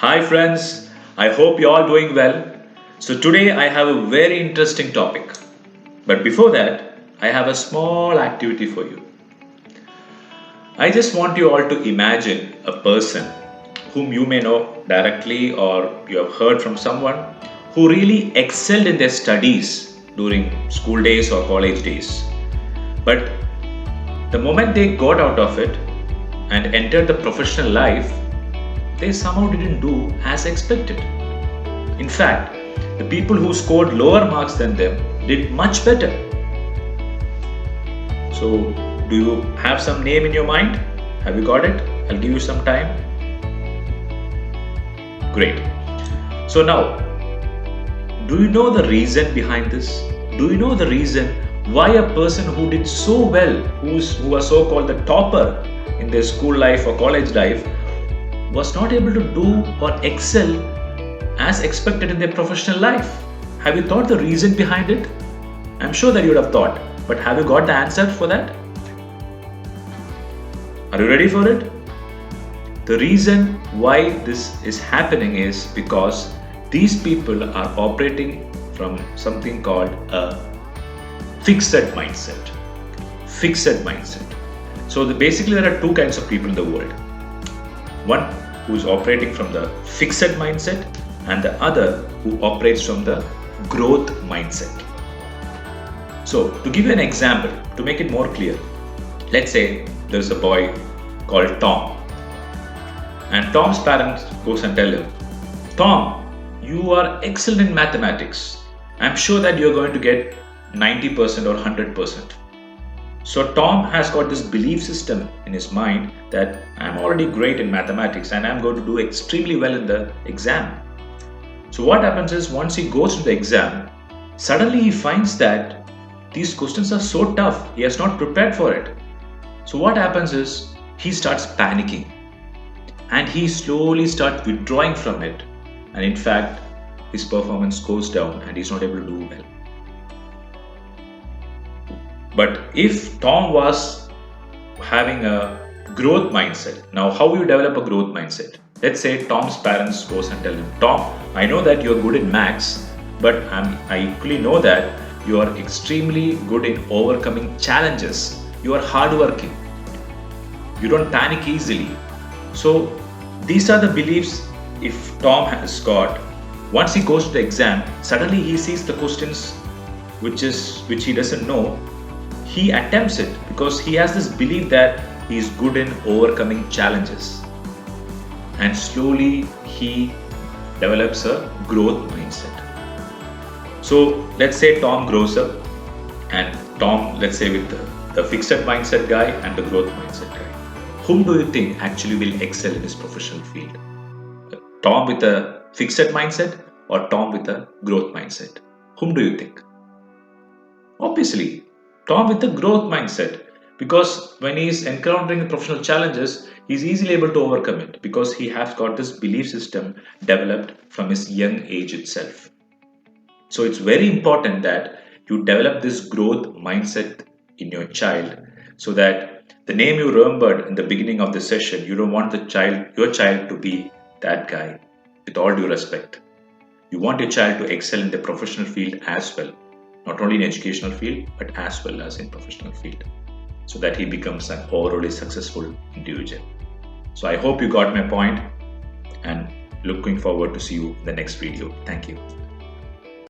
Hi friends, I hope you're all doing well. So today I have a very interesting topic. But before that, I have a small activity for you. I just want you all to imagine a person whom you may know directly or you have heard from someone who really excelled in their studies during school days or college days. But the moment they got out of it and entered the professional life, they somehow didn't do as expected. In fact, the people who scored lower marks than them did much better. So, do you have some name in your mind? Have you got it? I'll give you some time. Great. So, now, do you know the reason behind this? Do you know the reason why a person who did so well, who was so called the topper in their school life or college life, was not able to do or excel as expected in their professional life? Have you thought the reason behind it? I'm sure that you would have thought, but have you got the answer for that? Are you ready for it? The reason why this is happening is because these people are operating from something called a fixed mindset. Fixed mindset. So basically there are two kinds of people in the world. One who is operating from the fixed mindset and the other who operates from the growth mindset. So to give you an example, to make it more clear, let's say there's a boy called Tom, and Tom's parents goes and tell him, Tom, you are excellent in mathematics. I'm sure that you're going to get 90% or 100%. So Tom has got this belief system in his mind that I'm already great in mathematics and I'm going to do extremely well in the exam. So what happens is once he goes to the exam, suddenly he finds that these questions are so tough, he has not prepared for it. So what happens is he starts panicking and he slowly starts withdrawing from it. And in fact, his performance goes down and he's not able to do well. But if Tom was having a growth mindset, now how you develop a growth mindset? Let's say Tom's parents goes and tell him, Tom, I know that you're good in maths, but I equally know that you are extremely good in overcoming challenges. You are hardworking. You don't panic easily. So these are the beliefs if Tom has got. Once he goes to the exam, suddenly he sees the questions which he doesn't know. He attempts it because he has this belief that he is good in overcoming challenges. And slowly he develops a growth mindset. So let's say Tom grows up and Tom, let's say with the fixed mindset guy and the growth mindset guy. Whom do you think actually will excel in his professional field? Tom with a fixed mindset or Tom with a growth mindset? Whom do you think? Obviously, Tom with the growth mindset, because when he's encountering the professional challenges, he's easily able to overcome it because he has got this belief system developed from his young age itself. So it's very important that you develop this growth mindset in your child so that the name you remembered in the beginning of the session, you don't want your child to be that guy. With all due respect, you want your child to excel in the professional field as well. Not only in educational field, but as well as in professional field, so that he becomes an overall successful individual. So I hope you got my point and looking forward to see you in the next video. Thank you.